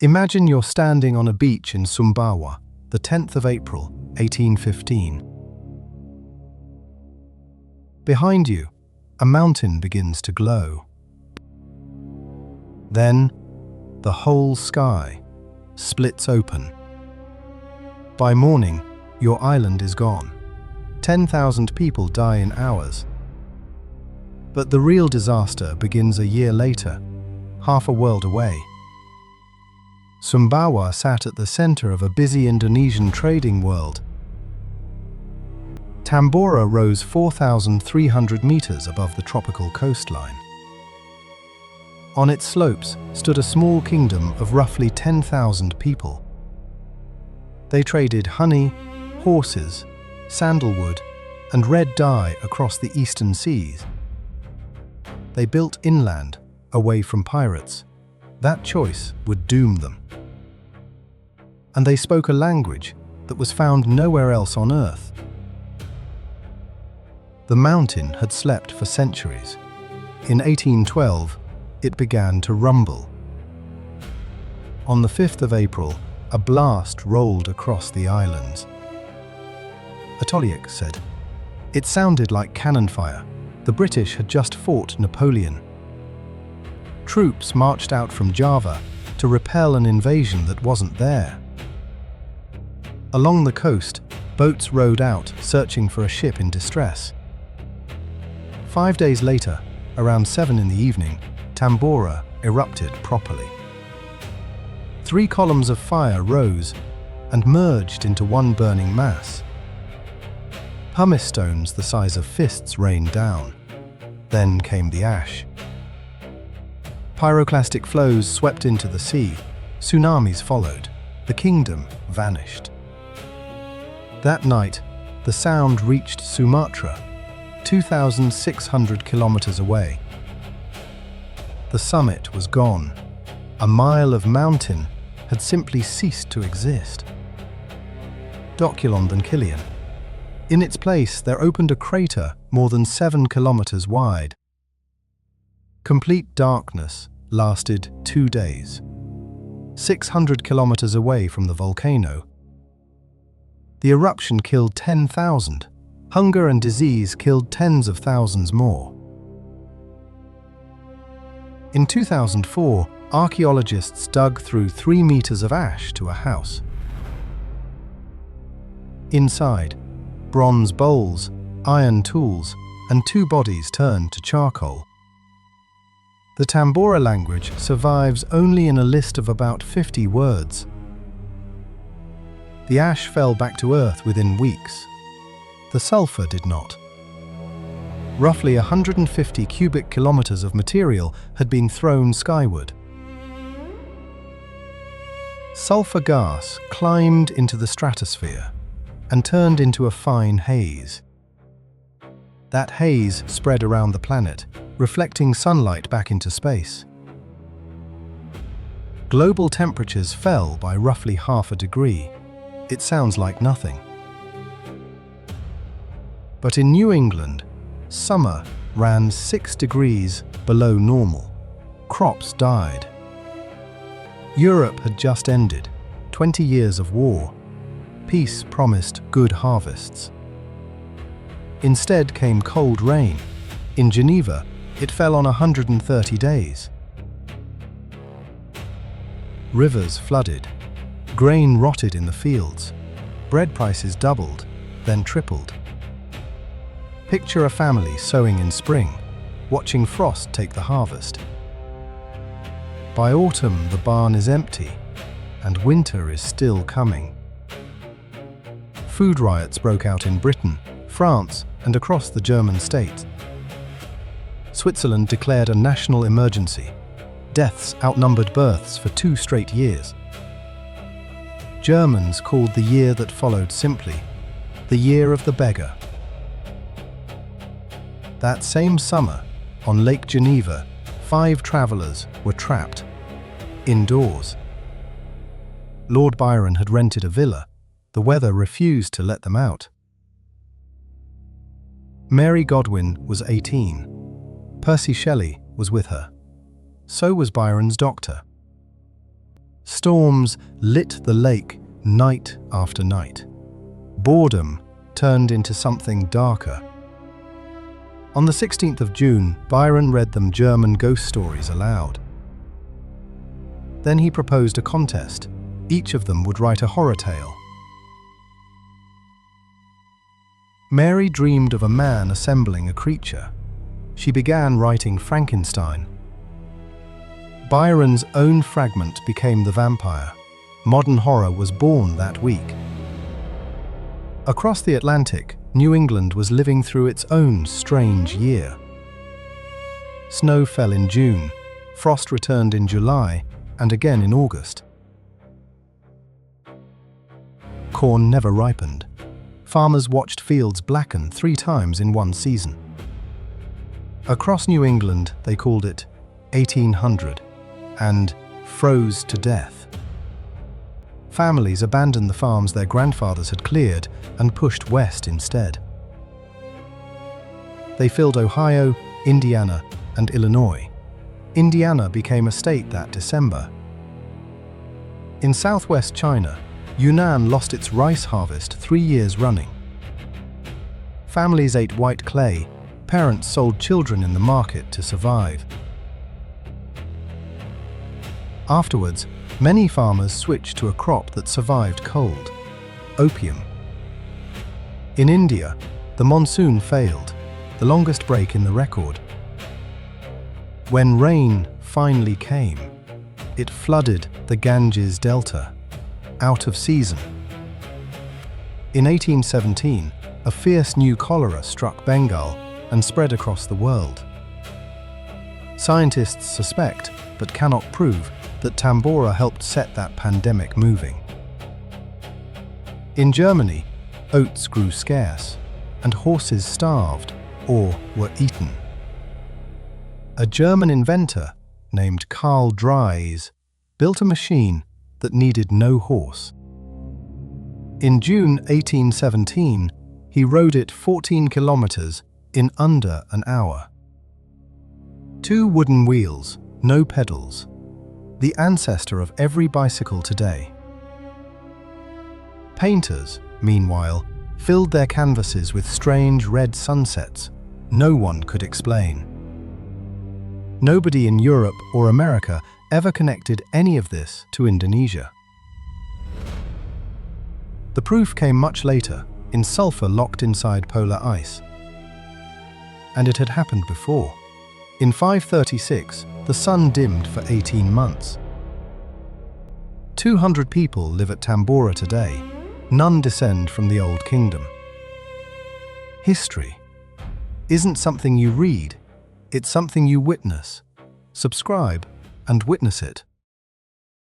Imagine you're standing on a beach in Sumbawa, the 10th of April, 1815. Behind you, a mountain begins to glow. Then, the whole sky splits open. By morning, your island is gone. 10,000 people die in hours. But the real disaster begins a year later, half a world away. Sumbawa sat at the center of a busy Indonesian trading world. Tambora rose 4,300 meters above the tropical coastline. On its slopes stood a small kingdom of roughly 10,000 people. They traded honey, horses, sandalwood, and red dye across the eastern seas. They built inland, away from pirates. That choice would doom them. And they spoke a language that was found nowhere else on Earth. The mountain had slept for centuries. In 1812, it began to rumble. On the 5th of April, a blast rolled across the islands. Atoliak said, "It sounded like cannon fire. The British had just fought Napoleon." Troops marched out from Java to repel an invasion that wasn't there. Along the coast, boats rowed out searching for a ship in distress. 5 days later, around 7 in the evening, Tambora erupted properly. 3 columns of fire rose and merged into one burning mass. Pumice stones the size of fists rained down. Then came the ash. Pyroclastic flows swept into the sea. Tsunamis followed. The kingdom vanished. That night, the sound reached Sumatra, 2,600 kilometers away. The summit was gone. A mile of mountain had simply ceased to exist. Doculond and Kilian. In its place, there opened a crater more than 7 kilometers wide. Complete darkness lasted 2 days. 600 kilometers away from the volcano. The eruption killed 10,000. Hunger and disease killed tens of thousands more. In 2004, archaeologists dug through 3 meters of ash to a house. Inside, bronze bowls, iron tools, and 2 bodies turned to charcoal. The Tambora language survives only in a list of about 50 words. The ash fell back to Earth within weeks. The sulfur did not. Roughly 150 cubic kilometers of material had been thrown skyward. Sulfur gas climbed into the stratosphere and turned into a fine haze. That haze spread around the planet, reflecting sunlight back into space. Global temperatures fell by roughly half a degree. It sounds like nothing. But in New England, summer ran 6 degrees below normal. Crops died. Europe had just ended, 20 years of war. Peace promised good harvests. Instead came cold rain. In Geneva, it fell on 130 days. Rivers flooded. Grain rotted in the fields. Bread prices doubled, then tripled. Picture a family sowing in spring, watching frost take the harvest. By autumn, the barn is empty, and winter is still coming. Food riots broke out in Britain, France, and across the German states. Switzerland declared a national emergency. Deaths outnumbered births for 2 straight years. Germans called the year that followed simply the Year of the Beggar. That same summer, on Lake Geneva, 5 travelers were trapped indoors. Lord Byron had rented a villa. The weather refused to let them out. Mary Godwin was 18. Percy Shelley was with her. So was Byron's doctor. Storms lit the lake night after night. Boredom turned into something darker. On the 16th of June, Byron read them German ghost stories aloud. Then he proposed a contest. Each of them would write a horror tale. Mary dreamed of a man assembling a creature. She began writing Frankenstein. Byron's own fragment became the vampire. Modern horror was born that week. Across the Atlantic, New England was living through its own strange year. Snow fell in June, frost returned in July, and again in August. Corn never ripened. Farmers watched fields blacken 3 times in one season. Across New England, they called it 1800 and froze to death. Families abandoned the farms their grandfathers had cleared and pushed west instead. They filled Ohio, Indiana, and Illinois. Indiana became a state that December. In southwest China, Yunnan lost its rice harvest 3 years running. Families ate white clay. Parents sold children in the market to survive. Afterwards, many farmers switched to a crop that survived cold: opium. In India, the monsoon failed, the longest break in the record. When rain finally came, it flooded the Ganges Delta, out of season. In 1817, a fierce new cholera struck Bengal and spread across the world. Scientists suspect, but cannot prove, that Tambora helped set that pandemic moving. In Germany, oats grew scarce, and horses starved or were eaten. A German inventor named Karl Dries built a machine that needed no horse. In June 1817, he rode it 14 kilometers in under an hour. 2 wooden wheels, no pedals, the ancestor of every bicycle today. Painters, meanwhile, filled their canvases with strange red sunsets no one could explain. Nobody in Europe or America ever connected any of this to Indonesia. The proof came much later, in sulfur locked inside polar ice. And it had happened before. In 536, the sun dimmed for 18 months. 200 people live at Tambora today. None descend from the Old Kingdom. History isn't something you read, it's something you witness. Subscribe and witness it.